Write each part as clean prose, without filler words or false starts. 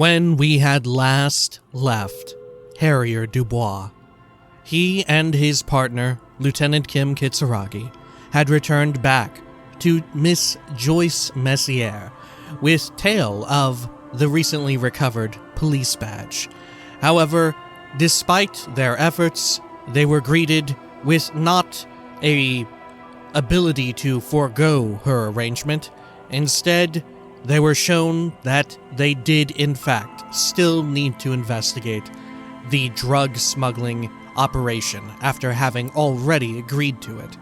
When we had last left Harrier Dubois, he and his partner, Lieutenant Kim Kitsuragi, had returned back to Miss Joyce Messier with tale of the recently recovered police badge. However, despite their efforts, they were greeted with not a ability to forego her arrangement. Instead, they were shown that they did in fact still need to investigate the drug smuggling operation after having already agreed to it.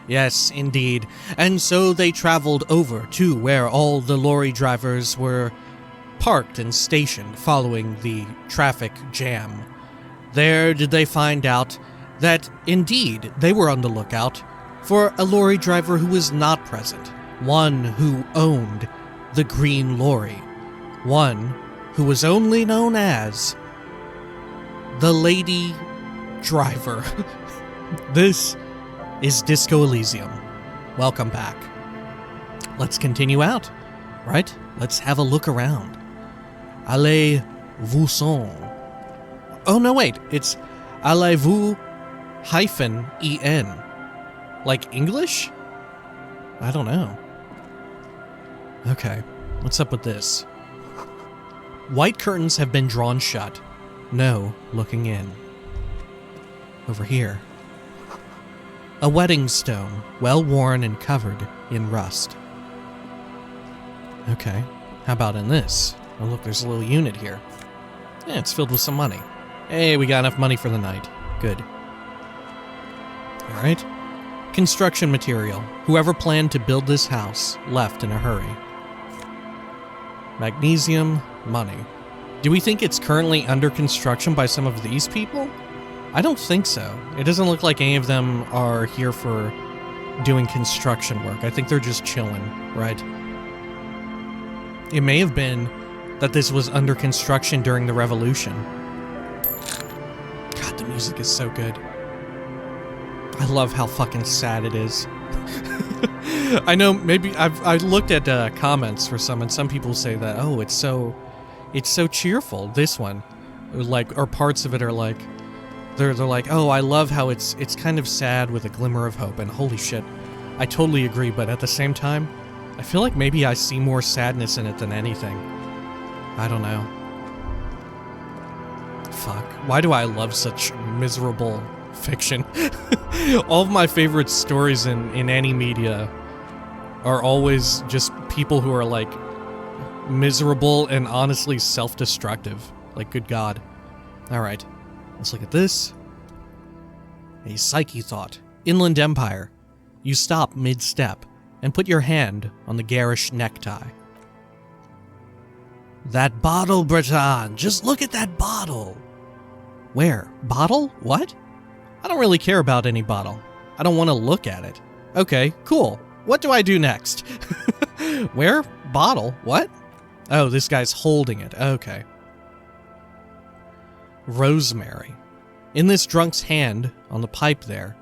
Yes, indeed. And so they traveled over to where all the lorry drivers were parked and stationed following the traffic jam. There did they find out that indeed they were on the lookout for a lorry driver who was not present, one who owned the green lorry, one who was only known as the Lady Driver. This is Disco Elysium. Welcome back. Let's continue out, right? Let's have a look around. Allez-vous-en. Oh no, wait, it's allez-vous-en. Like English? I don't know. Okay, what's up with this? White curtains have been drawn shut. No looking in. Over here. A wedding stone, well worn and covered in rust. Okay, how about in this? Oh look, there's a little unit here. Yeah, it's filled with some money. Hey, we got enough money for the night. Good. Alright. Construction material. Whoever planned to build this house left in a hurry. Magnesium, money. Do we think it's currently under construction by some of these people? I don't think so. It doesn't look like any of them are here for doing construction work. I think they're just chilling, right? It may have been that this was under construction during the revolution. God, the music is so good. I love how fucking sad it is. I know, maybe I've looked at comments for some, and some people say that, oh, it's so cheerful. This one, like, or parts of it are like, they're like, oh, I love how it's kind of sad with a glimmer of hope. And holy shit, I totally agree. But at the same time, I feel like maybe I see more sadness in it than anything. I don't know. Fuck. Why do I love such miserable fiction? All of my favorite stories in any media are always just people who are like miserable and honestly self-destructive. Like, good God. Alright, let's look at this. A psyche thought. Inland Empire. You stop mid-step and put your hand on the garish necktie. That bottle, Breton! Just look at that bottle! Where? Bottle? What? I don't really care about any bottle. I don't want to look at it. Okay, cool. What do I do next? Where? Bottle? What? Oh, this guy's holding it. Okay. Rosemary. In this drunk's hand, on the pipe there,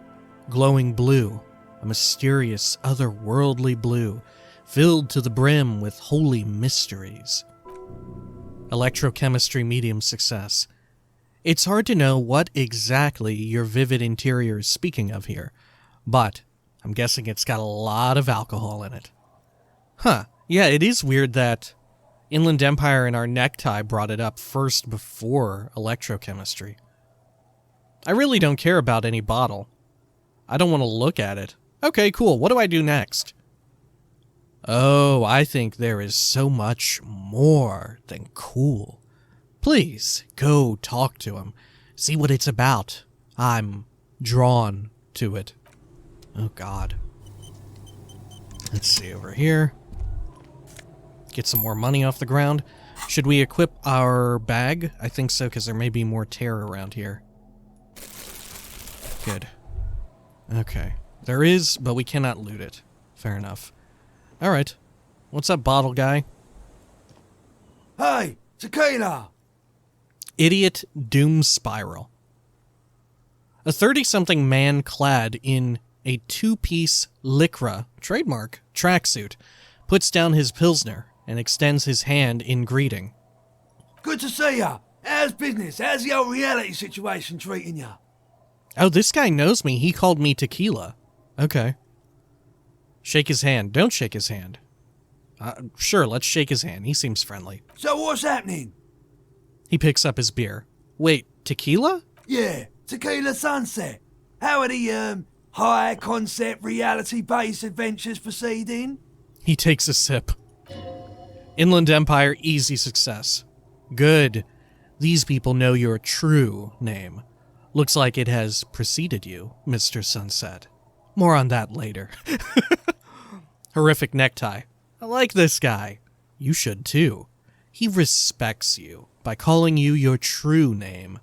glowing blue, a mysterious, otherworldly blue, filled to the brim with holy mysteries. Electrochemistry medium success. It's hard to know what exactly your vivid interior is speaking of here, but I'm guessing it's got a lot of alcohol in it. Huh, yeah, it is weird that Inland Empire and our necktie brought it up first before electrochemistry. I really don't care about any bottle. I don't want to look at it. Okay, cool, what do I do next? Oh, I think there is so much more than cool. Please, go talk to him. See what it's about. I'm drawn to it. Oh, God. Let's see over here. Get some more money off the ground. Should we equip our bag? I think so, because there may be more terror around here. Good. Okay. There is, but we cannot loot it. Fair enough. Alright. What's up, bottle guy? Hey, Tequila! Idiot Doom Spiral. A 30-something man clad in a two-piece Lycra, trademark, tracksuit, puts down his Pilsner and extends his hand in greeting. Good to see ya. How's business? How's the old reality situation treating ya? Oh, this guy knows me. He called me Tequila. Okay. Shake his hand. Don't shake his hand. Sure, let's shake his hand. He seems friendly. So what's happening? He picks up his beer. Wait, tequila? Yeah, Tequila Sunset. How are the, high-concept, reality-based adventures proceeding? He takes a sip. Inland Empire, easy success. Good. These people know your true name. Looks like it has preceded you, Mr. Sunset. More on that later. Horrific necktie. I like this guy. You should too. He respects you by calling you your true name.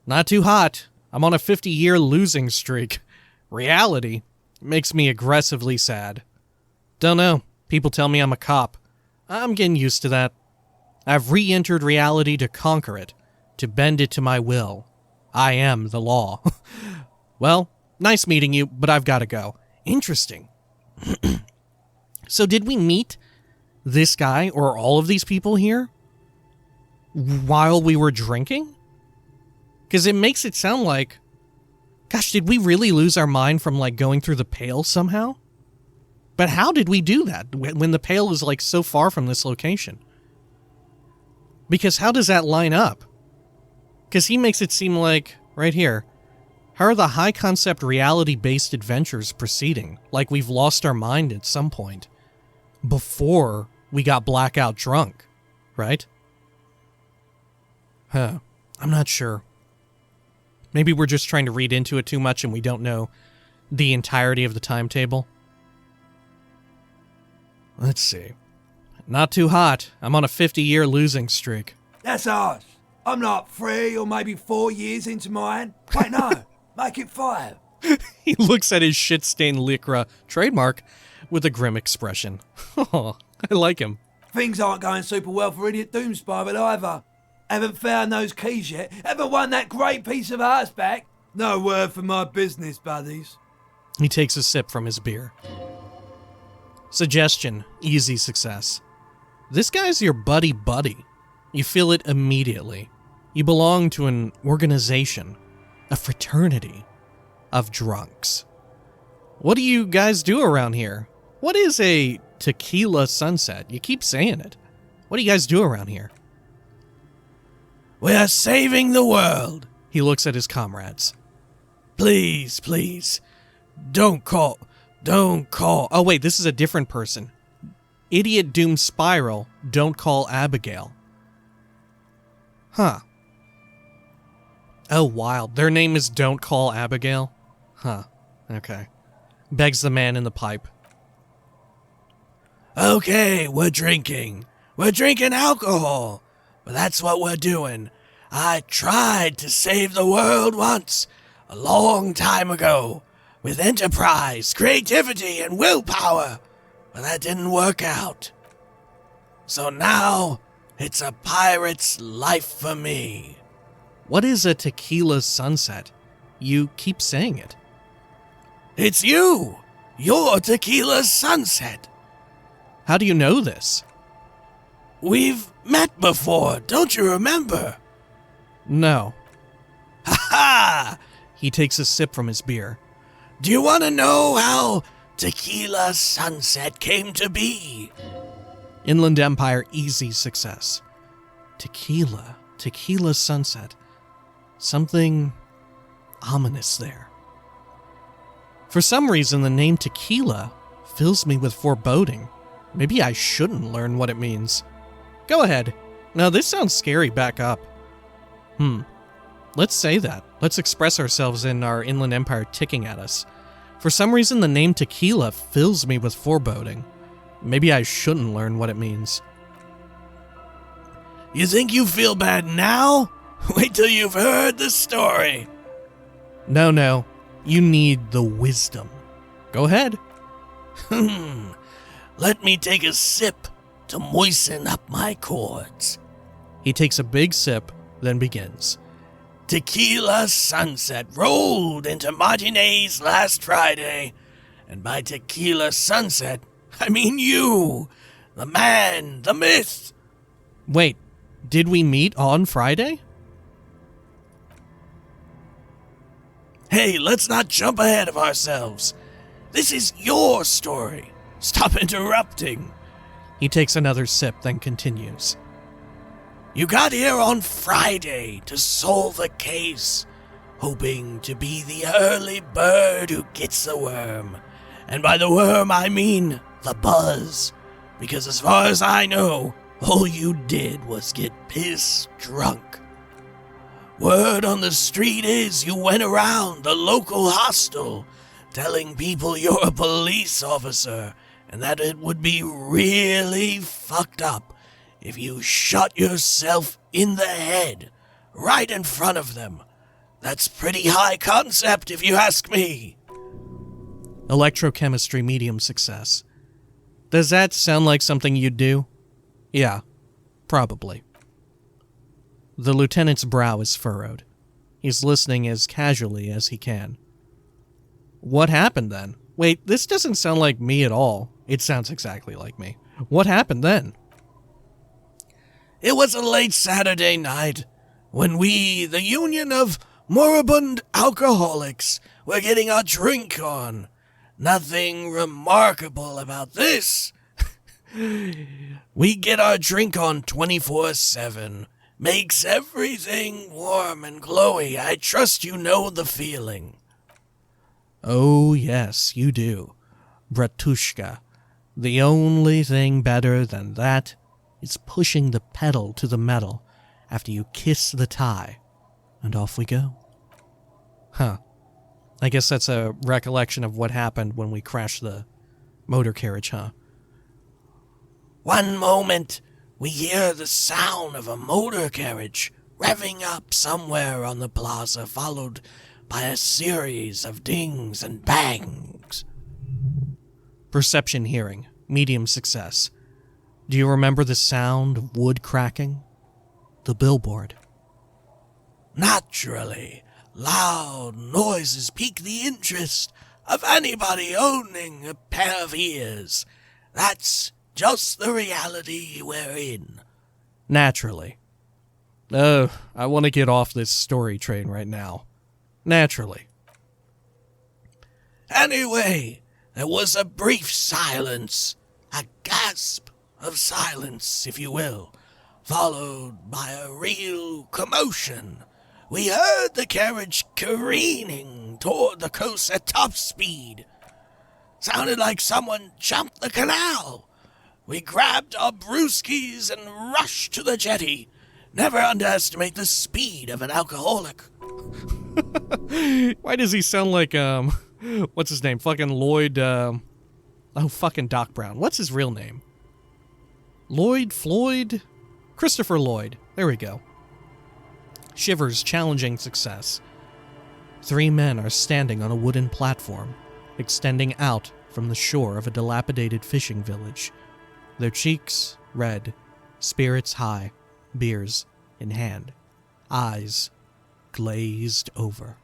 Not too hot. I'm on a 50-year losing streak. Reality makes me aggressively sad. Don't know. People tell me I'm a cop. I'm getting used to that. I've re-entered reality to conquer it, to bend it to my will. I am the law. Well, nice meeting you, but I've got to go. Interesting. So did we meet this guy or all of these people here while we were drinking? Because it makes it sound like, gosh, did we really lose our mind from like going through the Pale somehow? But how did we do that when the Pale is like so far from this location? Because how does that line up? Because he makes it seem like, right here, how are the high-concept reality-based adventures proceeding? Like we've lost our mind at some point before we got blackout drunk, right? I'm not sure. Maybe we're just trying to read into it too much and we don't know the entirety of the timetable. Let's see. Not too hot. I'm on a 50-year losing streak. That's harsh. I'm like 3 or maybe 4 years into mine. Wait, no. Make it 5. He looks at his shit-stained lycra trademark with a grim expression. Oh, I like him. Things aren't going super well for Idiot Doomspiral either. Haven't found those keys yet. Haven't won that great piece of arts back. No word for my business, buddies. He takes a sip from his beer. Suggestion, easy success. This guy's your buddy. You feel it immediately. You belong to an organization, a fraternity of drunks. What do you guys do around here? What is a Tequila Sunset? You keep saying it. What do you guys do around here? We're saving the world. He looks at his comrades. Please, don't call. Oh wait, this is a different person. Idiot Doom Spiral, don't call Abigail. Huh. Oh, wild. Their name is Don't Call Abigail? Huh. Okay. Begs the man in the pipe. Okay, we're drinking. We're drinking alcohol. But that's what we're doing. I tried to save the world once, a long time ago, with enterprise, creativity, and willpower. But that didn't work out. So now, it's a pirate's life for me. What is a Tequila Sunset? You keep saying it. It's you! You're Tequila Sunset! How do you know this? We've met before, don't you remember? No. Ha ha! He takes a sip from his beer. Do you want to know how Tequila Sunset came to be? Inland Empire, easy success. Tequila Sunset. Something ominous there. For some reason, the name Tequila fills me with foreboding. Maybe I shouldn't learn what it means. Go ahead. Now, this sounds scary. Back up. Let's say that. Let's express ourselves in our Inland Empire ticking at us. For some reason, the name Tequila fills me with foreboding. Maybe I shouldn't learn what it means. You think you feel bad now? Wait till you've heard the story. No. You need the wisdom. Go ahead. Let me take a sip to moisten up my chords. He takes a big sip, then begins. Tequila Sunset rolled into Martinez last Friday. And by Tequila Sunset, I mean you. The man, the myth. Wait, Did we meet on Friday? Hey, let's not jump ahead of ourselves. This is your story. Stop interrupting. He takes another sip, then continues. You got here on Friday to solve a case, hoping to be the early bird who gets the worm. And by the worm, I mean the buzz. Because as far as I know, all you did was get piss drunk. Word on the street is you went around the local hostel telling people you're a police officer and that it would be really fucked up if you shot yourself in the head right in front of them. That's pretty high concept if you ask me. Electrochemistry medium success. Does that sound like something you'd do? Yeah, probably. The lieutenant's brow is furrowed. He's listening as casually as he can. What happened then? Wait, this doesn't sound like me at all. It sounds exactly like me. What happened then? It was a late Saturday night when we, the Union of Moribund Alcoholics, were getting our drink on. Nothing remarkable about this. We get our drink on 24/7. Makes everything warm and glowy. I trust you know the feeling. Oh, yes, you do. Bratushka. The only thing better than that is pushing the pedal to the metal after you kiss the tie. And off we go. Huh. I guess that's a recollection of what happened when we crashed the motor carriage, huh? One moment, we hear the sound of a motor carriage revving up somewhere on the plaza, followed by a series of dings and bangs. Perception hearing, medium success. Do you remember the sound of wood cracking? The billboard. Naturally, loud noises pique the interest of anybody owning a pair of ears. That's just the reality we're in. Naturally. I want to get off this story train right now. Naturally. Anyway, there was a brief silence, a gasp of silence, if you will, followed by a real commotion. We heard the carriage careening toward the coast at top speed. Sounded like someone jumped the canal. We grabbed our brewskis and rushed to the jetty. Never underestimate the speed of an alcoholic. Why does he sound like, what's his name? Fucking Lloyd, fucking Doc Brown. What's his real name? Floyd? Christopher Lloyd. There we go. Shivers, challenging success. 3 men are standing on a wooden platform, extending out from the shore of a dilapidated fishing village. Their cheeks red, spirits high, beers in hand, eyes glazed over.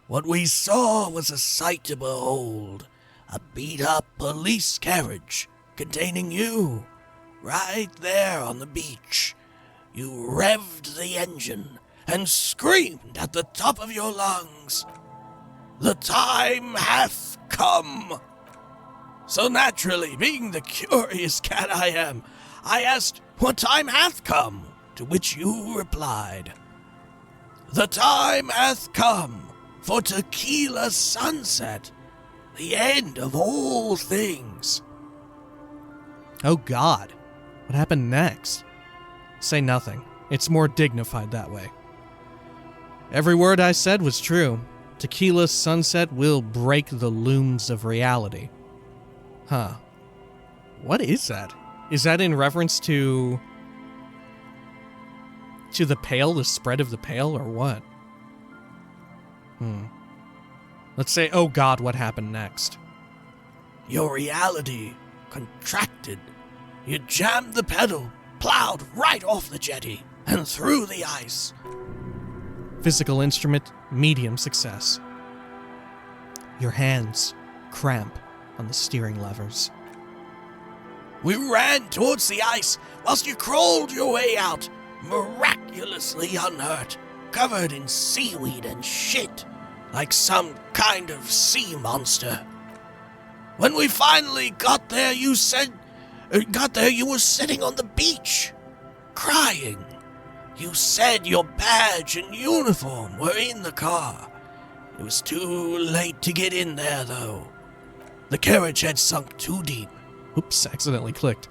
What we saw was a sight to behold. A beat-up police carriage containing you, right there on the beach. You revved the engine and screamed at the top of your lungs, "The time hath come!" So naturally, being the curious cat I am, I asked, "What time hath come?" To which you replied, "The time hath come for Tequila Sunset, the end of all things." Oh God, what happened next? Say nothing. It's more dignified that way. Every word I said was true. Tequila Sunset will break the looms of reality. Huh. What is that? Is that in reference to the pale, the spread of the pale, or what? Let's say, oh God, what happened next? Your reality contracted. You jammed the pedal, plowed right off the jetty, and through the ice. Physical instrument, medium success. Your hands cramp on the steering levers. We ran towards the ice whilst you crawled your way out, miraculously unhurt, covered in seaweed and shit, like some kind of sea monster. When we finally got there, you were sitting on the beach, crying. You said your badge and uniform were in the car. It was too late to get in there, though. The carriage had sunk too deep. Oops, accidentally clicked.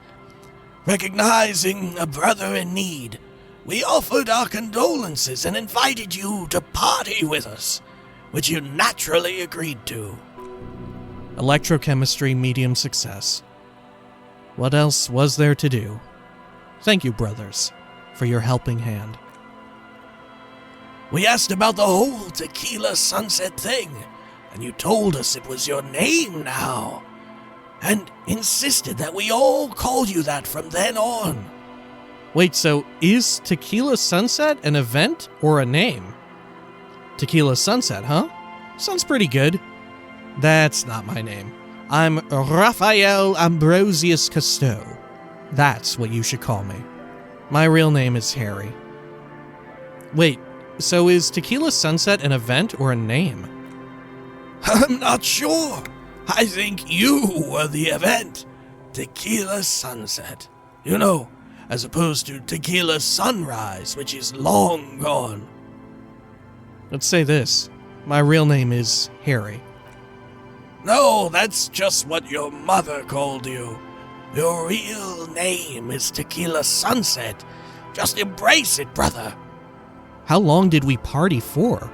Recognizing a brother in need, we offered our condolences and invited you to party with us, which you naturally agreed to. Electrochemistry medium success. What else was there to do? Thank you, brothers, for your helping hand. We asked about the whole Tequila Sunset thing, and you told us it was your name now, and insisted that we all call you that from then on. Wait, so is Tequila Sunset an event or a name? Tequila Sunset, huh? Sounds pretty good. That's not my name. I'm Raphael Ambrosius Cousteau. That's what you should call me. My real name is Harry. Wait, so is Tequila Sunset an event or a name? I'm not sure. I think you were the event. Tequila Sunset. You know, as opposed to Tequila Sunrise, which is long gone. Let's say this. My real name is Harry. No, that's just what your mother called you. Your real name is Tequila Sunset. Just embrace it, brother. How long did we party for?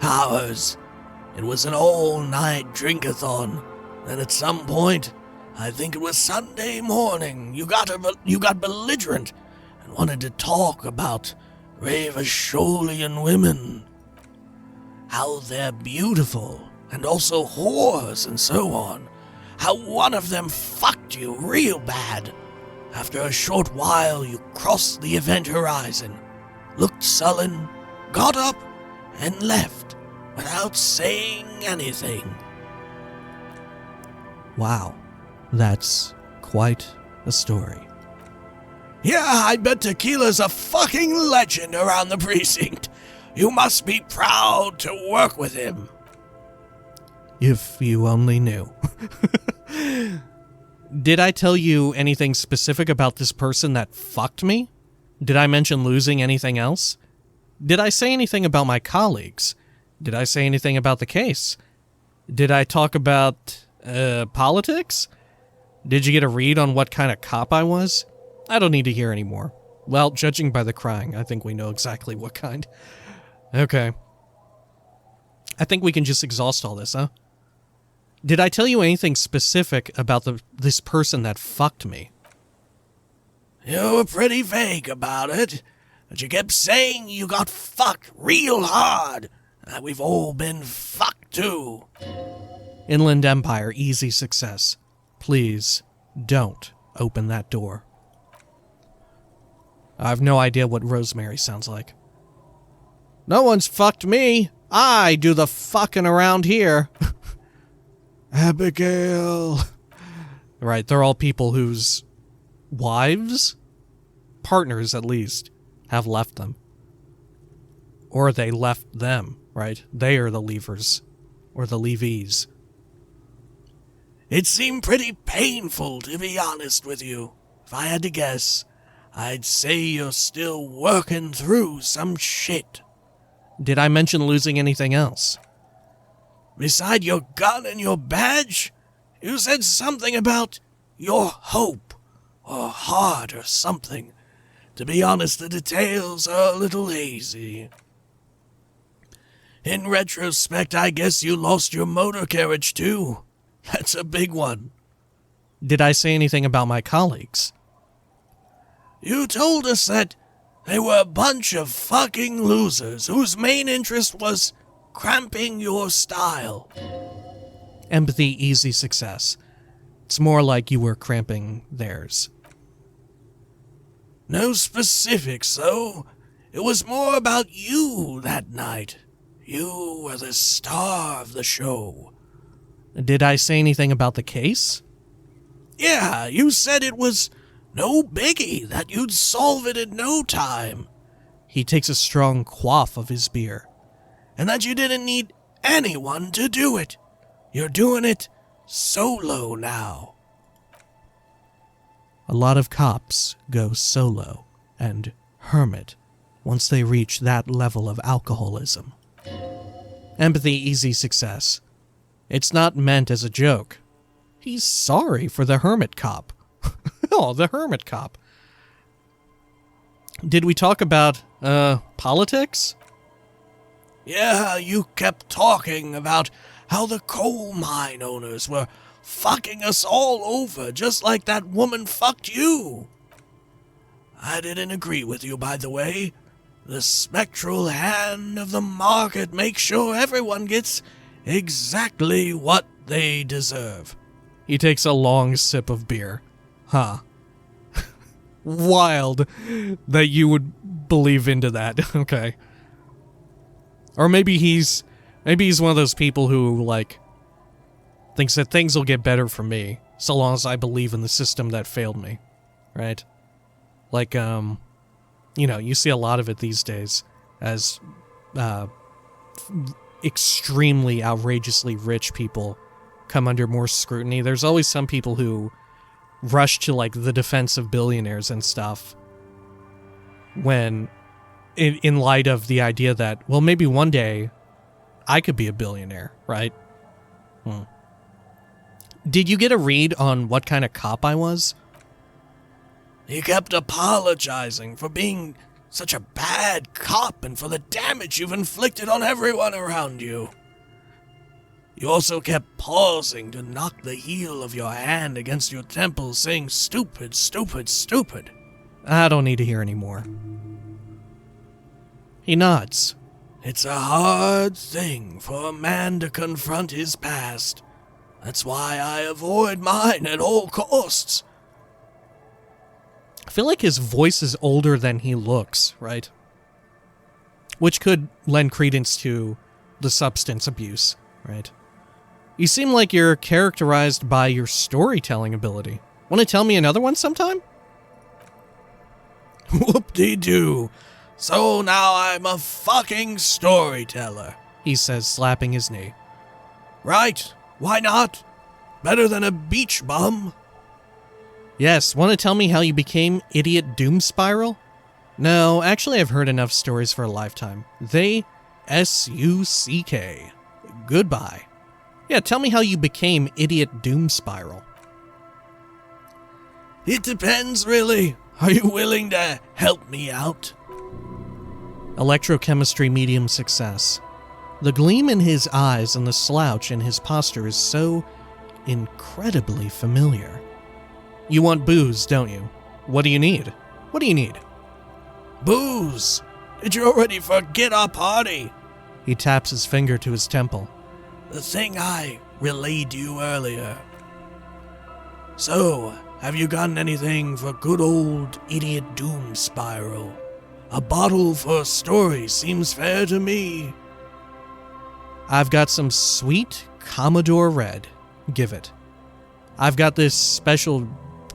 Hours. It was an all-night drink-a-thon. Then at some point, I think it was Sunday morning, you got belligerent and wanted to talk about Revacholian women. How they're beautiful, and also whores and so on. How one of them fucked you real bad. After a short while, you crossed the event horizon, looked sullen, got up, and left without saying anything. Wow, that's quite a story. Yeah, I bet Tequila's a fucking legend around the precinct. You must be proud to work with him. If you only knew. Did I tell you anything specific about this person that fucked me? Did I mention losing anything else? Did I say anything about my colleagues? Did I say anything about the case? Did I talk about, politics? Did you get a read on what kind of cop I was? I don't need to hear anymore. Well, judging by the crying, I think we know exactly what kind. Okay. I think we can just exhaust all this, huh? Did I tell you anything specific about this person that fucked me? You were pretty vague about it, but you kept saying you got fucked real hard, and that we've all been fucked too. Inland Empire, easy success. Please, don't open that door. I have no idea what Rosemary sounds like. No one's fucked me. I do the fucking around here. Abigail. Right, they're all people whose wives, partners at least, have left them. Or they left them, right? They are the leavers, or the leavees. It seemed pretty painful, to be honest with you. If I had to guess, I'd say you're still working through some shit. Did I mention losing anything else? Beside your gun and your badge, you said something about your hope, or heart, or something. To be honest, the details are a little hazy. In retrospect, I guess you lost your motor carriage too. That's a big one. Did I say anything about my colleagues? You told us that they were a bunch of fucking losers whose main interest was cramping your style. Empathy, easy success. It's more like you were cramping theirs. No specifics, though. It was more about you that night. You were the star of the show. Did I say anything about the case? Yeah, you said it was no biggie, that you'd solve it in no time. He takes a strong quaff of his beer. And that you didn't need anyone to do it. You're doing it solo now. A lot of cops go solo and hermit once they reach that level of alcoholism. Empathy, easy success. It's not meant as a joke. He's sorry for the hermit cop. Oh, the hermit cop. Did we talk about, politics? Yeah, you kept talking about how the coal mine owners were fucking us all over just like that woman fucked you. I didn't agree with you, by the way. The spectral hand of the market makes sure everyone gets exactly what they deserve. He takes a long sip of beer. Huh. Wild that you would believe into that. Okay. Or maybe he's one of those people who, like, thinks that things will get better for me so long as I believe in the system that failed me. Right? Like, you see a lot of it these days as extremely outrageously rich people come under more scrutiny. There's always some people who rush to, like, the defense of billionaires and stuff when, in light of the idea that, well, maybe one day I could be a billionaire, right? Did you get a read on what kind of cop I was? You kept apologizing for being such a bad cop and for the damage you've inflicted on everyone around you. You also kept pausing to knock the heel of your hand against your temple, saying stupid, stupid, stupid. I don't need to hear any more. He nods. It's a hard thing for a man to confront his past. That's why I avoid mine at all costs. I feel like his voice is older than he looks, right? Which could lend credence to the substance abuse, right? You seem like you're characterized by your storytelling ability. Want to tell me another one sometime? Whoop-de-doo. So now I'm a fucking storyteller, he says, slapping his knee. Right, why not? Better than a beach bum. Yes, want to tell me how you became Idiot Doom Spiral? No, actually I've heard enough stories for a lifetime. They S-U-C-K. Goodbye. Yeah, tell me how you became Idiot Doom Spiral. It depends, really. Are you willing to help me out? Electrochemistry medium success. The gleam in his eyes and the slouch in his posture is so incredibly familiar. You want booze, don't you? What do you need? What do you need? Booze! Did you already forget our party? He taps his finger to his temple. The thing I relayed to you earlier. So, have you gotten anything for good old Idiot Doom Spiral? A bottle for a story seems fair to me. I've got some sweet Commodore Red. Give it. I've got this special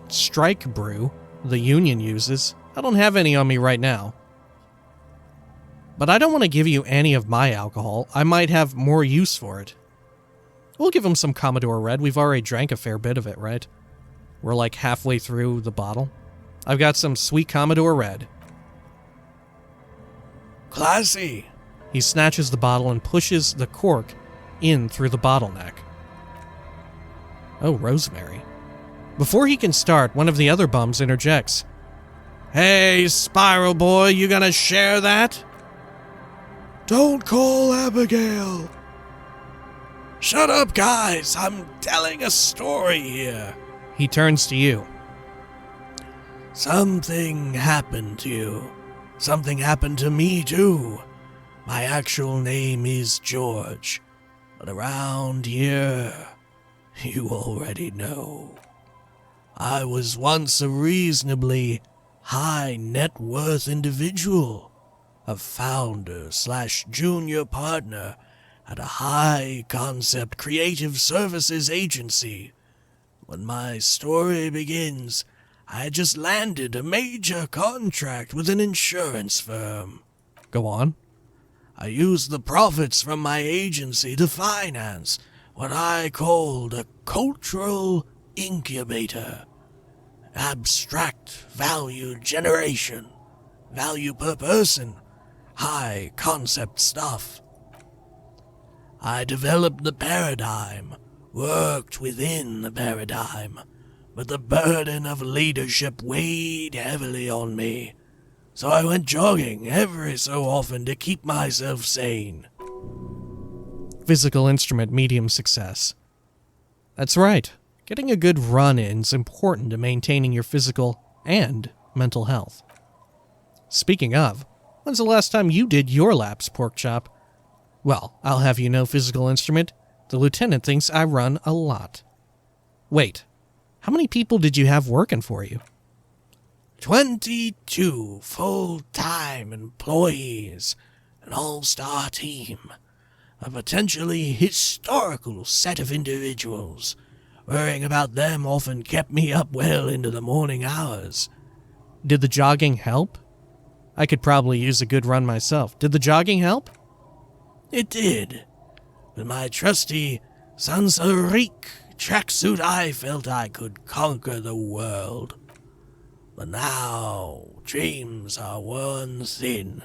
strike brew the Union uses. I don't have any on me right now. But I don't want to give you any of my alcohol. I might have more use for it. We'll give him some Commodore Red. We've already drank a fair bit of it, right? We're like halfway through the bottle. I've got some sweet Commodore Red. Classy. He snatches the bottle and pushes the cork in through the bottleneck. Oh, rosemary. Before he can start, one of the other bums interjects. Hey, Spiral Boy, you gonna share that? Don't call Abigail. Shut up, guys. I'm telling a story here. He turns to you. Something happened to you. Something happened to me, too. My actual name is George. But around here, you already know. I was once a reasonably high net worth individual. A founder/junior partner at a high concept creative services agency. When my story begins, I had just landed a major contract with an insurance firm. Go on. I used the profits from my agency to finance what I called a cultural incubator. Abstract value generation, value per person, high concept stuff. I developed the paradigm, worked within the paradigm, but the burden of leadership weighed heavily on me, so I went jogging every so often to keep myself sane. Physical instrument, medium success. That's right. Getting a good run in is important to maintaining your physical and mental health. Speaking of, when's the last time you did your laps, Porkchop? Well, I'll have you know, physical instrument, the lieutenant thinks I run a lot. Wait, how many people did you have working for you? 22 full-time employees, an all-star team, a potentially historical set of individuals. Worrying about them often kept me up well into the morning hours. Did the jogging help? I could probably use a good run myself. Did the jogging help? It did. With my trusty Sansarik tracksuit, I felt I could conquer the world. But now, dreams are worn thin,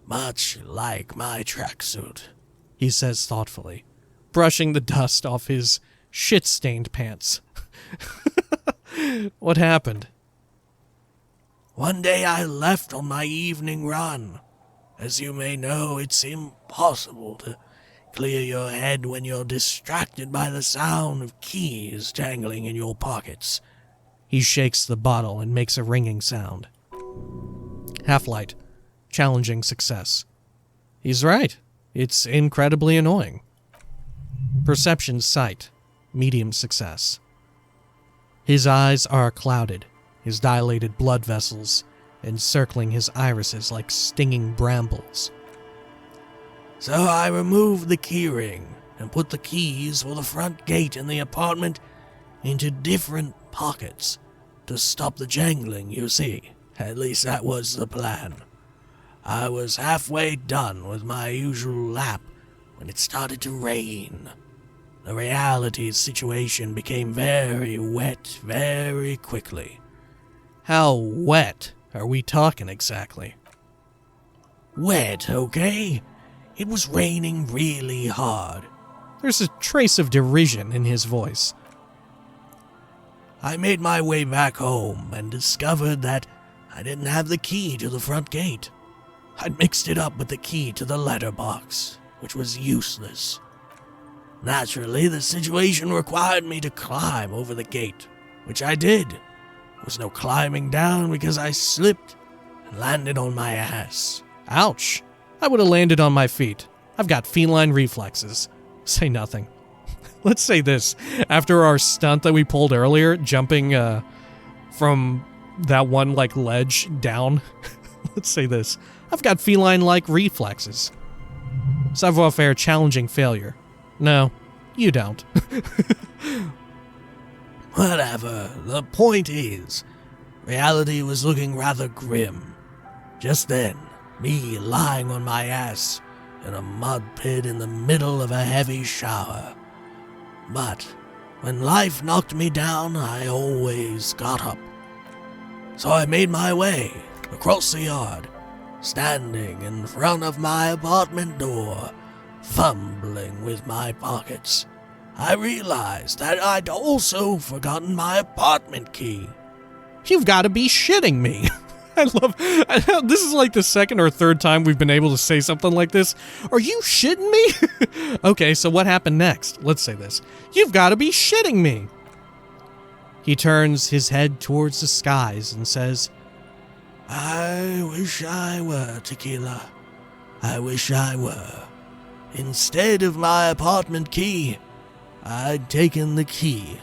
much like my tracksuit, he says thoughtfully, brushing the dust off his shit-stained pants. What happened? One day I left on my evening run. As you may know, it's impossible to clear your head when you're distracted by the sound of keys jangling in your pockets. He shakes the bottle and makes a ringing sound. Half-light. Challenging success. He's right. It's incredibly annoying. Perception sight. Medium success. His eyes are clouded, his dilated blood vessels encircling his irises like stinging brambles. So I removed the keyring and put the keys for the front gate in the apartment into different pockets to stop the jangling, you see. At least that was the plan. I was halfway done with my usual lap when it started to rain. The reality situation became very wet very quickly. How wet are we talking exactly? Wet, okay? It was raining really hard. There's a trace of derision in his voice. I made my way back home and discovered that I didn't have the key to the front gate. I'd mixed it up with the key to the letterbox, which was useless. Naturally, the situation required me to climb over the gate, which I did. There was no climbing down because I slipped and landed on my ass. Ouch. I would have landed on my feet. I've got feline reflexes. Say nothing. Let's say this. After our stunt that we pulled earlier, jumping from that one ledge down, let's say this. I've got feline-like reflexes. Savoir-faire challenging failure. No, you don't. Whatever. The point is, reality was looking rather grim. Just then, me lying on my ass in a mud pit in the middle of a heavy shower. But when life knocked me down, I always got up. So I made my way across the yard, standing in front of my apartment door, fumbling with my pockets. I realized that I'd also forgotten my apartment key. You've got to be shitting me. This is like the second or third time we've been able to say something like this. Are you shitting me? Okay, so what happened next? Let's say this. You've got to be shitting me. He turns his head towards the skies and says, I wish I were, Tequila. I wish I were. Instead of my apartment key, I'd taken the key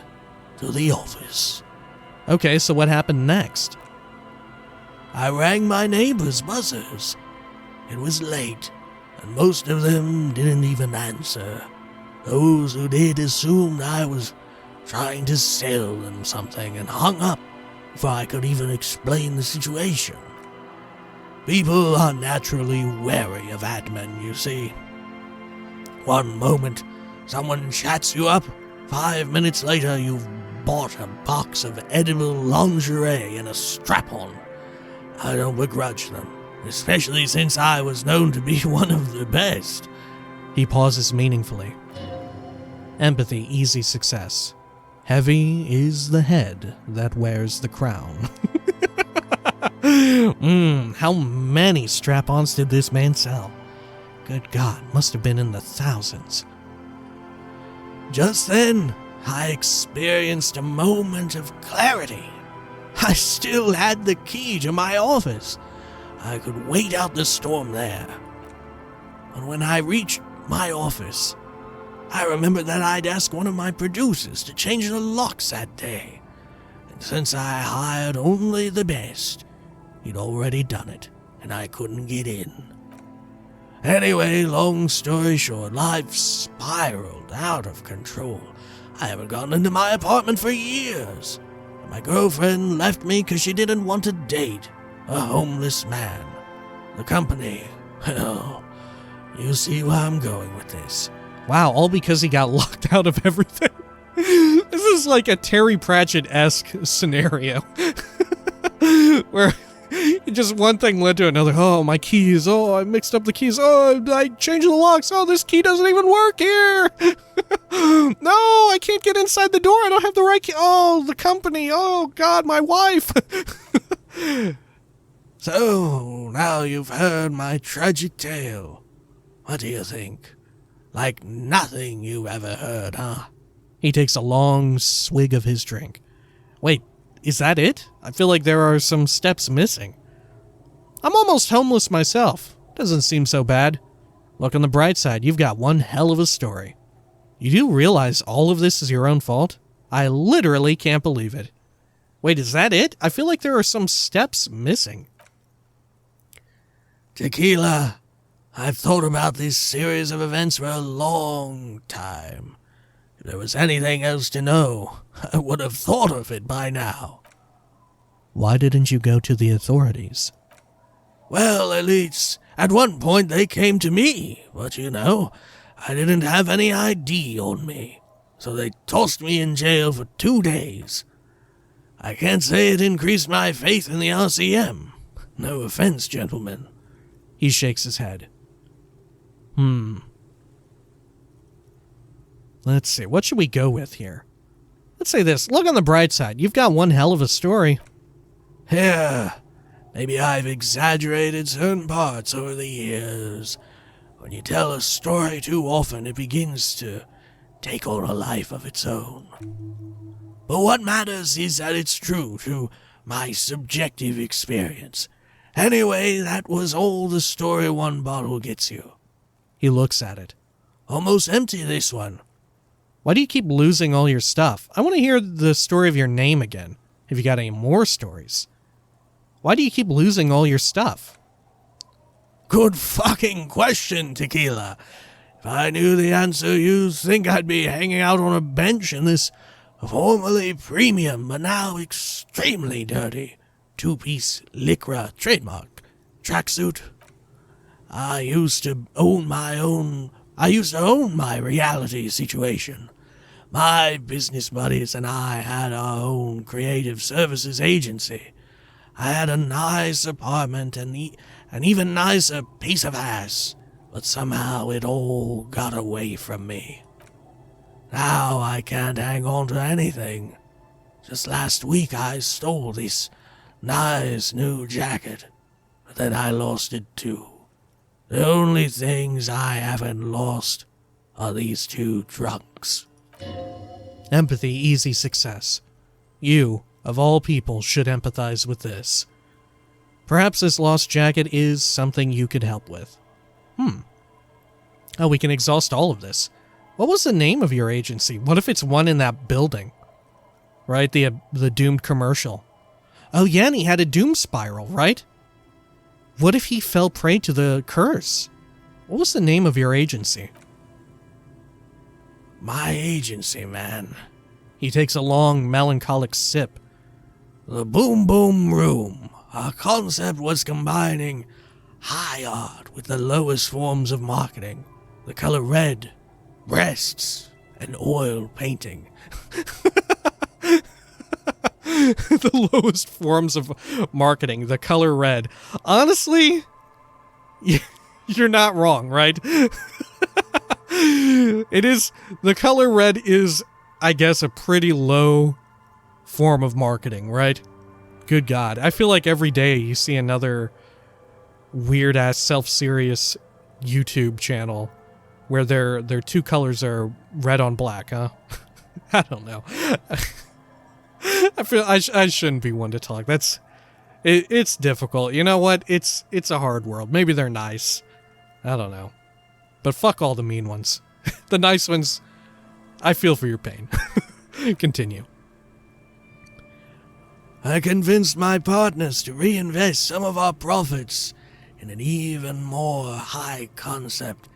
to the office. Okay, so what happened next? I rang my neighbors' buzzers. It was late, and most of them didn't even answer. Those who did assumed I was trying to sell them something and hung up before I could even explain the situation. People are naturally wary of admin, you see. One moment, someone chats you up. 5 minutes later, you've bought a box of edible lingerie and a strap-on. I don't begrudge them, especially since I was known to be one of the best. He pauses meaningfully. Empathy, easy success. Heavy is the head that wears the crown. How many strap-ons did this man sell? Good God, must have been in the thousands. Just then, I experienced a moment of clarity. I still had the key to my office. I could wait out the storm there. But when I reached my office, I remembered that I'd asked one of my producers to change the locks that day. And since I hired only the best, he'd already done it, and I couldn't get in. Anyway, long story short, life spiraled out of control. I haven't gotten into my apartment for years. My girlfriend left me because she didn't want to date a homeless man. The company, well, you see where I'm going with this. Wow, all because he got locked out of everything. This is like a Terry Pratchett-esque scenario. Where just one thing led to another. Oh, my keys. Oh, I mixed up the keys. Oh, I changed the locks. Oh, this key doesn't even work here. No, I can't get inside the door. I don't have the right key. Oh, the company. Oh, God, my wife. So, now you've heard my tragic tale. What do you think? Like nothing you ever heard, huh? He takes a long swig of his drink. Wait, is that it? I feel like there are some steps missing. I'm almost homeless myself. Doesn't seem so bad. Look on the bright side, you've got one hell of a story. You do realize all of this is your own fault? I literally can't believe it. Wait, is that it? I feel like there are some steps missing. Tequila, I've thought about this series of events for a long time. If there was anything else to know, I would have thought of it by now. Why didn't you go to the authorities? Well, at least at one point they came to me, but you know, I didn't have any ID on me, so they tossed me in jail for 2 days. I can't say it increased my faith in the RCM. No offense, gentlemen. He shakes his head. Let's see, what should we go with here? Let's say this, look on the bright side, you've got one hell of a story. Yeah, maybe I've exaggerated certain parts over the years. When you tell a story too often, it begins to take on a life of its own. But what matters is that it's true to my subjective experience. Anyway, that was all the story one bottle gets you. He looks at it. Almost empty, this one. Why do you keep losing all your stuff? I want to hear the story of your name again. Have you got any more stories? Why do you keep losing all your stuff? Good fucking question, Tequila. If I knew the answer, you'd think I'd be hanging out on a bench in this formerly premium, but now extremely dirty 2-piece Lycra trademark tracksuit. I used to own my reality situation. My business buddies and I had our own creative services agency. I had a nice apartment and an even nicer piece of ass, but somehow it all got away from me. Now I can't hang on to anything. Just last week I stole this nice new jacket, but then I lost it too. The only things I haven't lost are these 2 drunks. Empathy, easy success. You, of all people, should empathize with this. Perhaps this lost jacket is something you could help with. Oh, we can exhaust all of this. What was the name of your agency? What if it's one in that building? Right, the doomed commercial. Oh yeah, and he had a doom spiral, right? What if he fell prey to the curse? What was the name of your agency? My agency, man. He takes a long, melancholic sip. The Boom Boom Room. Our concept was combining high art with the lowest forms of marketing. The color red, breasts, and oil painting. The lowest forms of marketing, the color red. Honestly, you're not wrong, right? It is, the color red is, I guess, a pretty low form of marketing, right? Good God. I feel like every day you see another weird-ass self-serious YouTube channel where their two colors are red on black, huh? I don't know. I feel I shouldn't be one to talk. It's difficult. You know what? It's a hard world. Maybe they're nice. I don't know. But fuck all the mean ones. The nice ones, I feel for your pain. Continue. I convinced my partners to reinvest some of our profits in an even more high-concept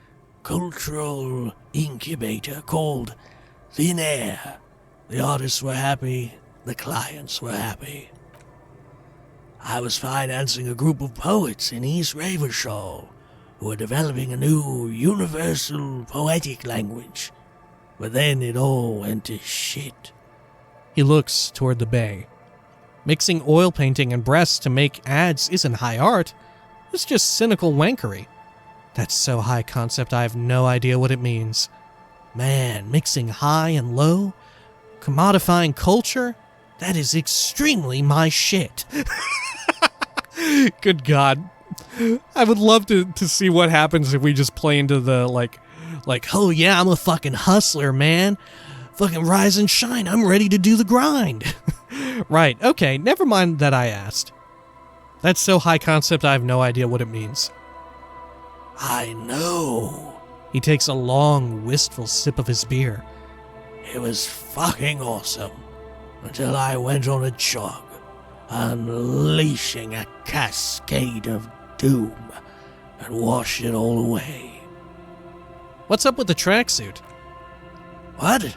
cultural incubator called Thin Air. The artists were happy, the clients were happy. I was financing a group of poets in East Revachol who were developing a new universal poetic language. But then it all went to shit. He looks toward the bay. Mixing oil painting and breasts to make ads isn't high art. It's just cynical wankery. That's so high concept I have no idea what it means. Man, mixing high and low? Commodifying culture? That is extremely my shit. Good God. I would love to see what happens if we just play into the, like, oh yeah, I'm a fucking hustler, man. Fucking rise and shine, I'm ready to do the grind. Right, okay, never mind that I asked. That's so high concept I have no idea what it means. I know. He takes a long, wistful sip of his beer. It was fucking awesome. Until I went on a jog, unleashing a cascade of doom and washed it all away. What's up with the tracksuit? What?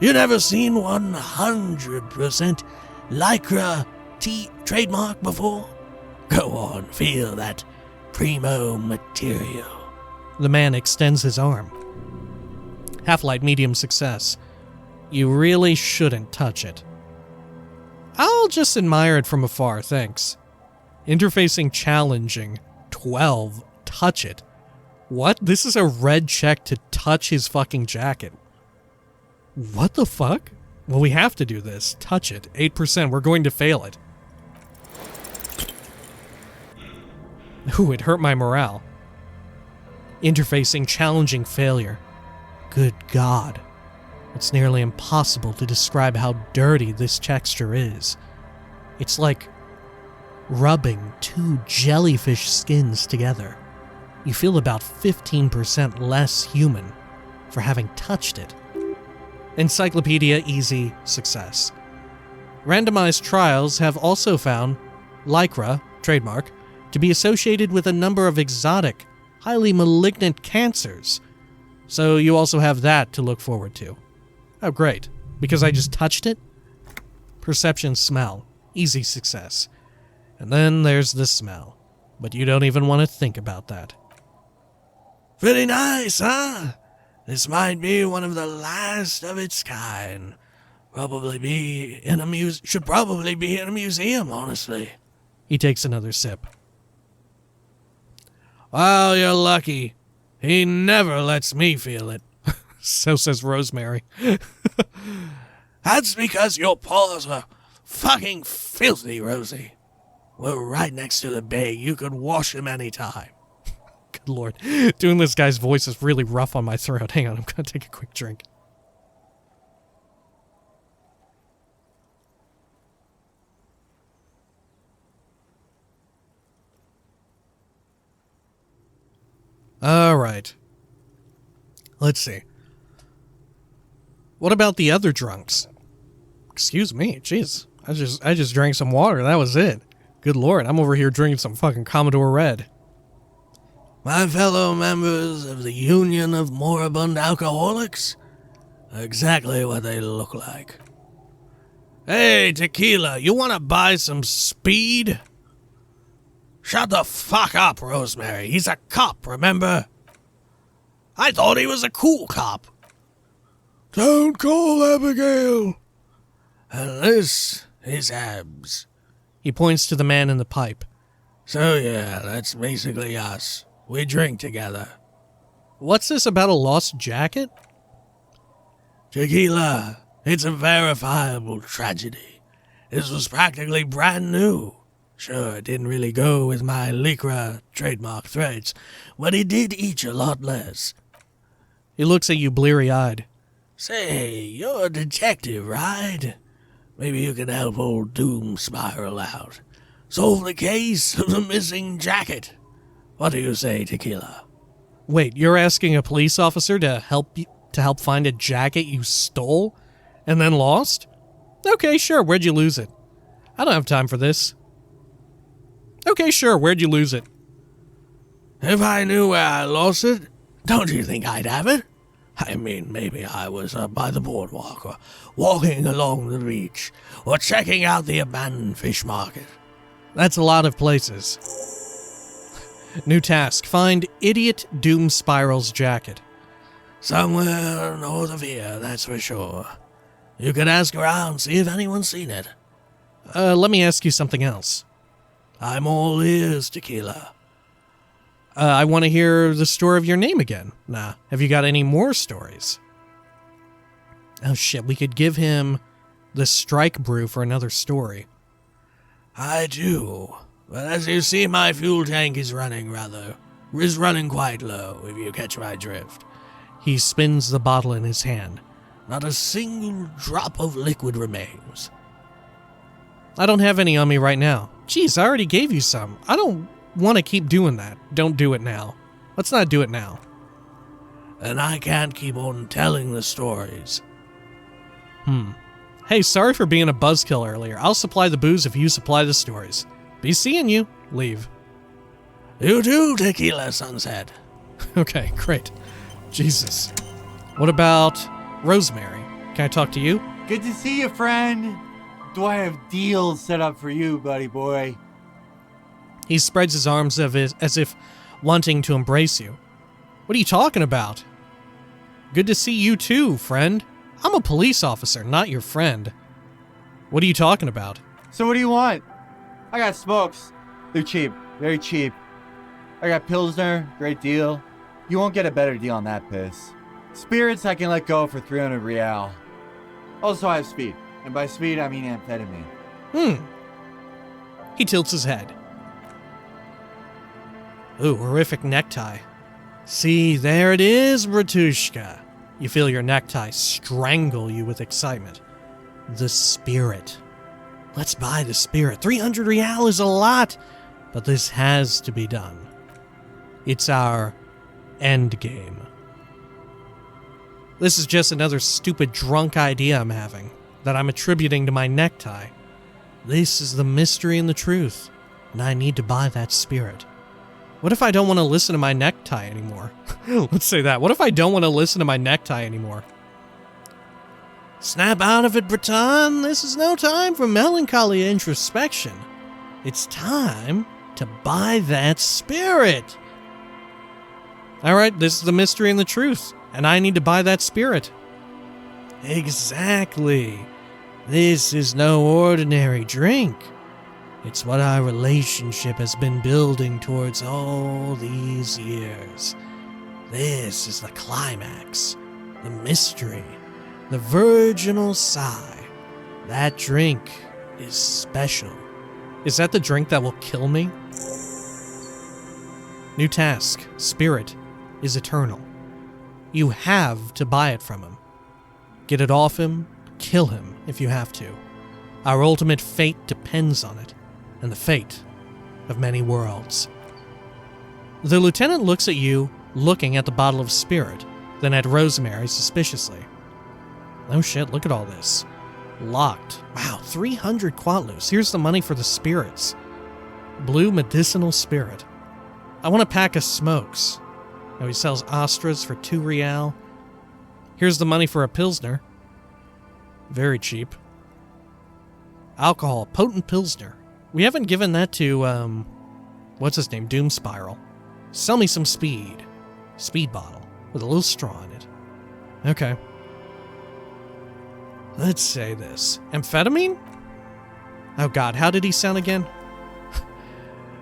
You never seen 100% Lycra trademark before? Go on, feel that primo material. The man extends his arm. Half-light medium success. You really shouldn't touch it. I'll just admire it from afar, thanks. Interfacing challenging. 12. Touch it. What? This is a red check to touch his fucking jacket. What the fuck? Well, we have to do this. Touch it. 8%. We're going to fail it. Ooh, it hurt my morale. Interfacing challenging failure. Good God. It's nearly impossible to describe how dirty this texture is. It's like rubbing two jellyfish skins together. You feel about 15% less human for having touched it. Encyclopedia easy success. Randomized trials have also found Lycra, trademark, to be associated with a number of exotic, highly malignant cancers. So you also have that to look forward to. Oh, great. Because I just touched it? Perception smell. Easy success. And then there's the smell. But you don't even want to think about that. Pretty nice, huh? This might be one of the last of its kind. Should probably be in a museum, honestly. He takes another sip. Well, you're lucky. He never lets me feel it. So says Rosemary. That's because your paws are fucking filthy, Rosie. We're right next to the bay. You could wash them anytime. Good Lord. Doing this guy's voice is really rough on my throat. Hang on, I'm going to take a quick drink. All right. Let's see. What about the other drunks? Excuse me, jeez. I just drank some water, that was it. Good Lord, I'm over here drinking some fucking Commodore Red. My fellow members of the Union of Moribund Alcoholics are exactly what they look like. Hey, Tequila, you want to buy some speed? Shut the fuck up, Rosemary. He's a cop, remember? I thought he was a cool cop. Don't call Abigail. And this is Abs. He points to the man in the pipe. So yeah, that's basically us. We drink together. What's this about a lost jacket? Tequila, it's a verifiable tragedy. This was practically brand new. Sure, it didn't really go with my Lycra trademark threads, but it did each a lot less. He looks at you bleary-eyed. Say, you're a detective, right? Maybe you can help old Doom Spiral out. Solve the case of the missing jacket. What do you say, Tequila? Wait, you're asking a police officer to help find a jacket you stole and then lost? Okay, sure, where'd you lose it? I don't have time for this. Okay, sure, where'd you lose it? If I knew where I lost it, don't you think I'd have it? I mean, maybe I was up by the boardwalk, or walking along the beach, or checking out the abandoned fish market. That's a lot of places. New task, find Idiot Doom Spiral's jacket. Somewhere north of here, that's for sure. You could ask around, see if anyone's seen it. Let me ask you something else. I'm all ears, Tequila. I want to hear the story of your name again. Nah, have you got any more stories? Oh shit, we could give him the strike brew for another story. I do, but as you see, my fuel tank is running quite low, if you catch my drift. He spins the bottle in his hand. Not a single drop of liquid remains. I don't have any on me right now. Jeez, I already gave you some. I don't want to keep doing that. Don't do it now. Let's not do it now. And I can't keep on telling the stories. Hey, sorry for being a buzzkill earlier. I'll supply the booze if you supply the stories. Be seeing you. Leave. You too, Tequila Sunset. Okay, great. Jesus. What about Rosemary? Can I talk to you? Good to see you, friend. Do I have deals set up for you, buddy boy? He spreads his arms as if wanting to embrace you. What are you talking about? Good to see you too, friend. I'm a police officer, not your friend. What are you talking about? So what do you want? I got smokes. They're cheap, very cheap. I got Pilsner, great deal. You won't get a better deal on that piss. Spirits I can let go for 300 real. Also I have speed, and by speed I mean amphetamine. He tilts his head. Ooh, horrific necktie. See, there it is, Bratushka. You feel your necktie strangle you with excitement. The spirit. Let's buy the spirit. 300 real is a lot, but this has to be done. It's our end game. This is just another stupid drunk idea I'm having, that I'm attributing to my necktie. This is the mystery and the truth, and I need to buy that spirit. What if I don't want to listen to my necktie anymore? Let's say that. What if I don't want to listen to my necktie anymore? Snap out of it, Breton. This is no time for melancholy introspection. It's time to buy that spirit. All right, this is the mystery and the truth, and I need to buy that spirit. Exactly. This is no ordinary drink. It's what our relationship has been building towards all these years. This is the climax, the mystery, the virginal sigh. That drink is special. Is that the drink that will kill me? New task, spirit is eternal. You have to buy it from him. Get it off him, kill him if you have to. Our ultimate fate depends on it, and the fate of many worlds. The lieutenant looks at you, looking at the bottle of spirit, then at Rosemary suspiciously. Oh shit, look at all this. Locked. Wow, 300 quatlus. Here's the money for the spirits. Blue medicinal spirit. I want a pack of smokes. Oh, he sells Astras for 2 real. Here's the money for a Pilsner. Very cheap. alcohol, potent pilsner. We haven't given that to, what's his name? Doom Spiral. Sell me some speed. Speed bottle with a little straw in it. Okay. Let's say this. Amphetamine? Oh god, how did he sound again?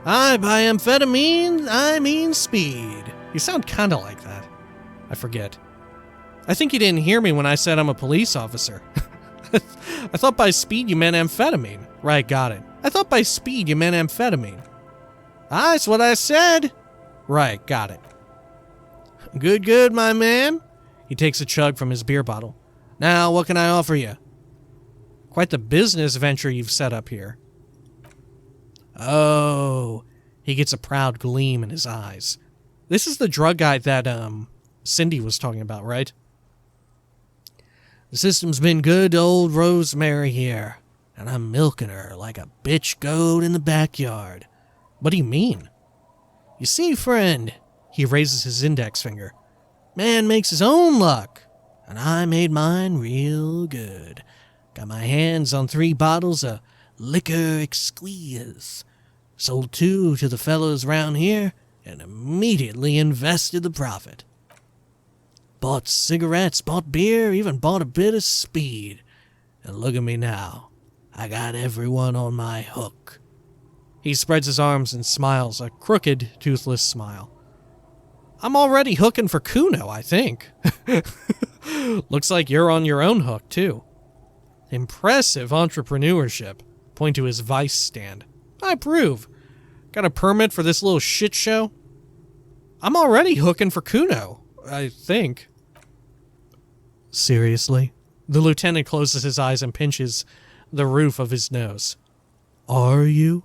By amphetamine, I mean speed. You sound kinda like that. I forget. I think you didn't hear me when I said I'm a police officer. I thought by speed you meant amphetamine. Right, got it. I thought by speed you meant amphetamine. That's what I said. Right, got it. Good, my man. He takes a chug from his beer bottle. Now, what can I offer you? Quite the business venture you've set up here. Oh, he gets a proud gleam in his eyes. This is the drug guy that, Cindy was talking about, right? The system's been good to old Rosemary here, and I'm milking her like a bitch goat in the backyard. What do you mean? You see, friend, he raises his index finger. Man makes his own luck, and I made mine real good. Got my hands on 3 bottles of liquor exquise. Sold 2 to the fellows round here, and immediately invested the profit. Bought cigarettes, bought beer, even bought a bit of speed. And look at me now. I got everyone on my hook. He spreads his arms and smiles, a crooked, toothless smile. I'm already hooking for Kuno, I think. Looks like you're on your own hook, too. Impressive entrepreneurship. Point to his vice stand. I approve. Got a permit for this little shit show? I'm already hooking for Kuno, I think. Seriously? The lieutenant closes his eyes and pinches the roof of his nose. Are you?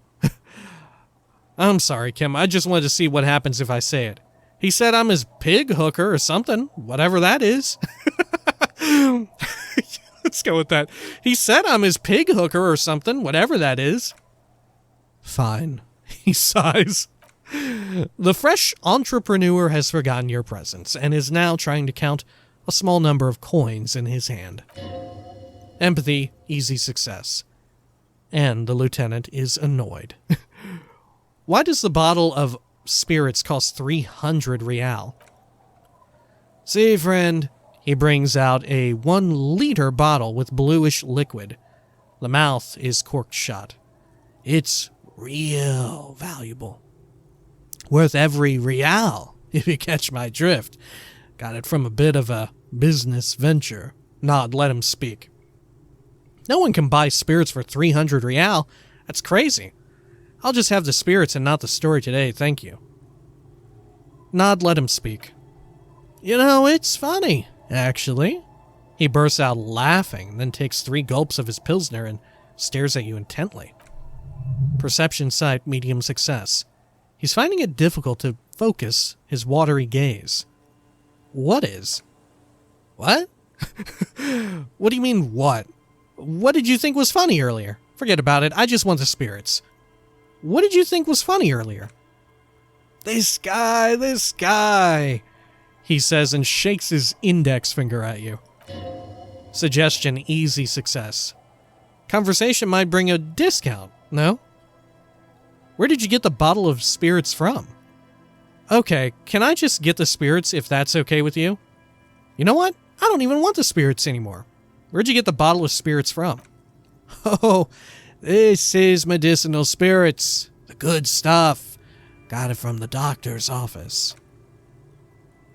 I'm sorry, Kim. I just wanted to see what happens if I say it. He said I'm his pig hooker or something, whatever that is. Let's go with that. He said I'm his pig hooker or something, whatever that is. Fine. He sighs. The fresh entrepreneur has forgotten your presence and is now trying to count a small number of coins in his hand. Empathy, easy success. And the lieutenant is annoyed. Why does the bottle of spirits cost 300 real? See, friend, he brings out a 1-liter bottle with bluish liquid. The mouth is corked shut. It's real valuable. Worth every real, if you catch my drift. Got it from a bit of a business venture. Nod, let him speak. No one can buy spirits for 300 real. That's crazy. I'll just have the spirits and not the story today, thank you. Nod, let him speak. You know, it's funny, actually. He bursts out laughing, then takes 3 gulps of his pilsner and stares at you intently. Perception sight, medium success. He's finding it difficult to focus his watery gaze. What is? What? What do you mean, what? What did you think was funny earlier? Forget about it, I just want the spirits. What did you think was funny earlier? This guy, he says and shakes his index finger at you. Suggestion, easy success. Conversation might bring a discount, no? Where did you get the bottle of spirits from? Okay, can I just get the spirits if that's okay with you? You know what? I don't even want the spirits anymore. Where'd you get the bottle of spirits from? Oh, this is medicinal spirits. The good stuff. Got it from the doctor's office.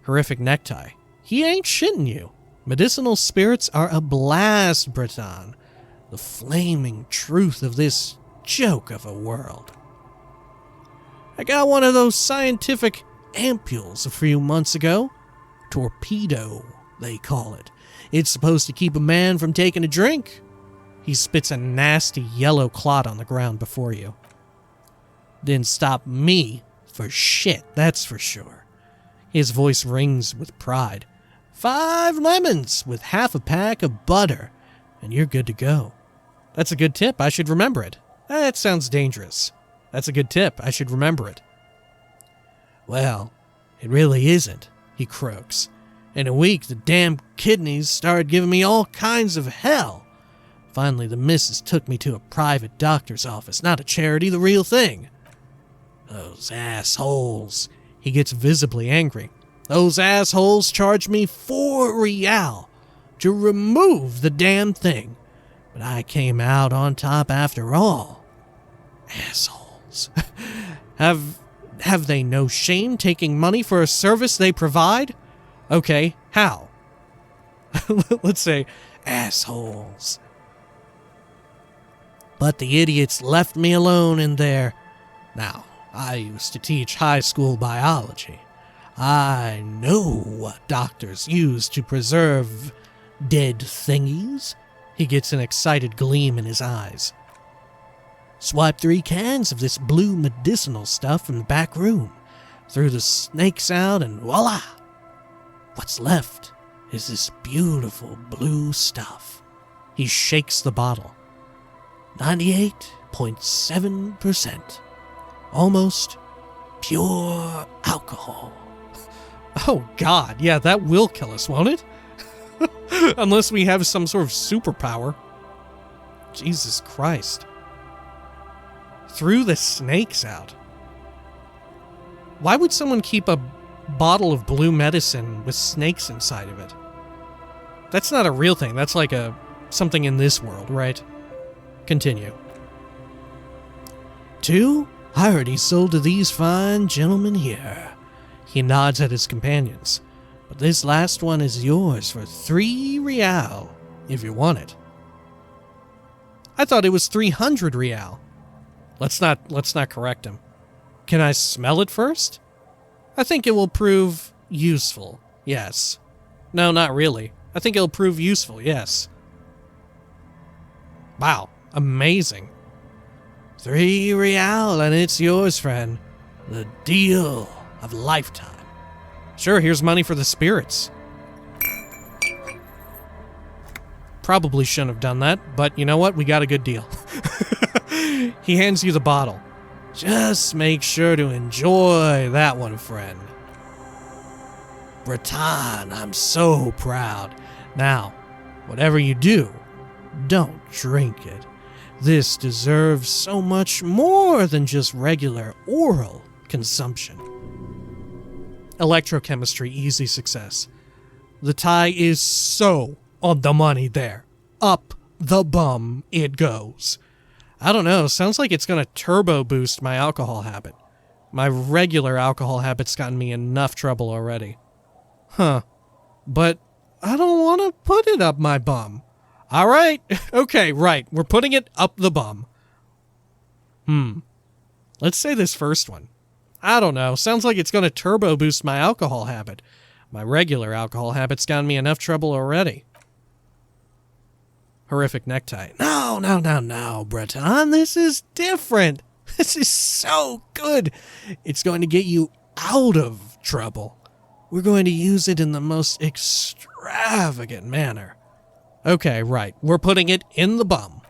Horrific necktie. He ain't shitting you. Medicinal spirits are a blast, Breton. The flaming truth of this joke of a world. I got one of those scientific ampules a few months ago. Torpedo, they call it. It's supposed to keep a man from taking a drink. He spits a nasty yellow clot on the ground before you. Didn't stop me for shit, that's for sure. His voice rings with pride. 5 lemons with half a pack of butter, and you're good to go. That's a good tip, I should remember it. That sounds dangerous. That's a good tip, I should remember it. Well, it really isn't, he croaks. In a week, the damn kidneys started giving me all kinds of hell. Finally, the missus took me to a private doctor's office, not a charity, the real thing. Those assholes. He gets visibly angry. Those assholes charged me 4 real to remove the damn thing. But I came out on top after all. Assholes. Have they no shame taking money for a service they provide? Okay, how? Let's say assholes. But the idiots left me alone in there. Now, I used to teach high school biology. I know what doctors use to preserve dead thingies. He gets an excited gleam in his eyes. Swipe 3 cans of this blue medicinal stuff from the back room, threw the snakes out, and voila! What's left is this beautiful blue stuff. He shakes the bottle. 98.7%. Almost pure alcohol. Oh God, yeah, that will kill us, won't it? Unless we have some sort of superpower. Jesus Christ. Threw the snakes out. Why would someone keep a bottle of blue medicine with snakes inside of it? That's not a real thing. That's like something in this world, right? Continue. 2, I heard he sold to these fine gentlemen here. He nods at his companions. But this last one is yours for 3 real, if you want it. I thought it was 300 real. Let's not correct him. Can I smell it first? I think it will prove useful, yes. No, not really. I think it'll prove useful, yes. Wow, amazing. 3 real and it's yours, friend. The deal of lifetime. Sure, here's money for the spirits. Probably shouldn't have done that, but you know what? We got a good deal. He hands you the bottle. Just make sure to enjoy that one, friend. Breton, I'm so proud. Now, whatever you do, don't drink it. This deserves so much more than just regular oral consumption. Electrochemistry, easy success. The tie is so on the money there. Up the bum it goes. I don't know, sounds like it's gonna turbo boost my alcohol habit. My regular alcohol habit's gotten me enough trouble already. Huh. But I don't want to put it up my bum. Alright, okay, right, we're putting it up the bum. Let's say this first one. I don't know, sounds like it's gonna turbo boost my alcohol habit. My regular alcohol habit's gotten me enough trouble already. Horrific necktie. No, Breton, this is different. This is so good. It's going to get you out of trouble. We're going to use it in the most extravagant manner. Okay, right. We're putting it in the bum.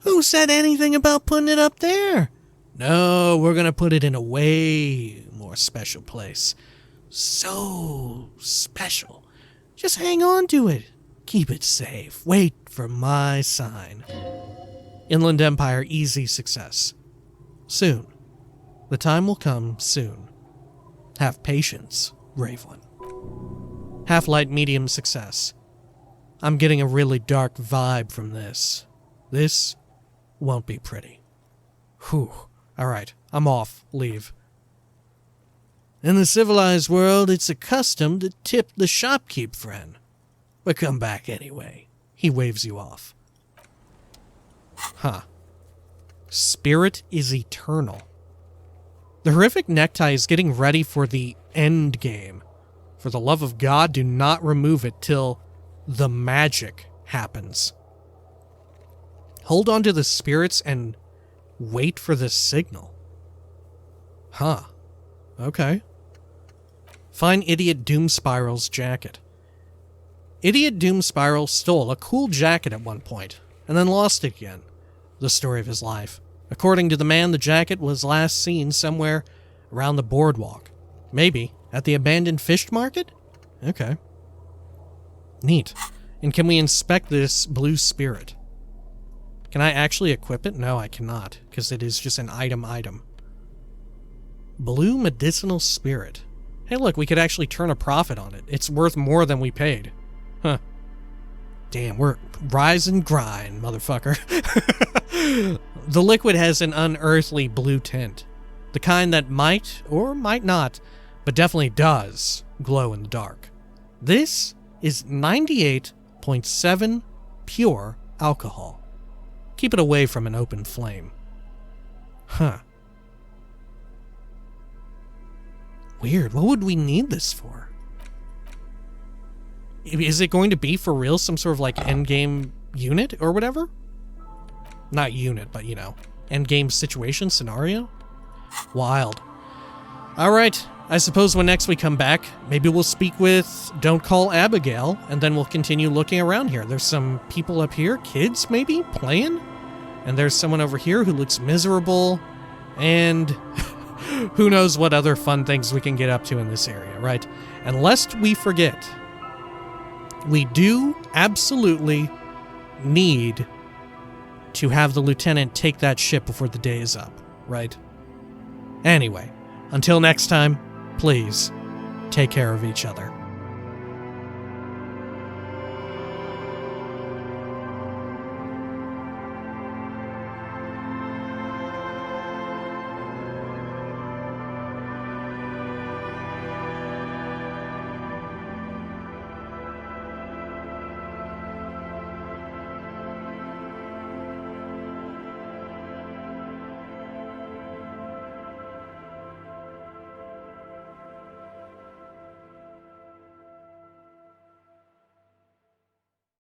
Who said anything about putting it up there? No, we're going to put it in a way more special place. So special. Just hang on to it. Keep it safe. Wait for my sign. Inland Empire, easy success. Soon. The time will come soon. Have patience, brave one. Half-light, medium success. I'm getting a really dark vibe from this. This won't be pretty. Whew. Alright, I'm off. Leave. In the civilized world, it's a custom to tip the shopkeep friend. But come back anyway. He waves you off. Huh. Spirit is eternal. The horrific necktie is getting ready for the end game. For the love of God, do not remove it till the magic happens. Hold on to the spirits and wait for the signal. Huh. Okay. Find Idiot Doom Spiral's jacket. Idiot Doom Spiral stole a cool jacket at one point, and then lost it again. The story of his life. According to the man, the jacket was last seen somewhere around the boardwalk. Maybe at the abandoned fish market? Okay. Neat. And can we inspect this blue spirit? Can I actually equip it? No, I cannot, because it is just an item. Blue medicinal spirit. Hey, look, we could actually turn a profit on it. It's worth more than we paid. Huh. Damn, we're rise and grind, motherfucker. The liquid has an unearthly blue tint. The kind that might, or might not, but definitely does, glow in the dark. This is 98.7 pure alcohol. Keep it away from an open flame. Huh. Weird. What would we need this for? Is it going to be for real some sort of like endgame unit or whatever? Not unit, but you know, endgame situation scenario? Wild. Alright, I suppose when next we come back, maybe we'll speak with Don't Call Abigail, and then we'll continue looking around here. There's some people up here, kids maybe, playing? And there's someone over here who looks miserable, and who knows what other fun things we can get up to in this area, right? And lest we forget, we do absolutely need to have the lieutenant take that ship before the day is up, right? Anyway, until next time, please take care of each other.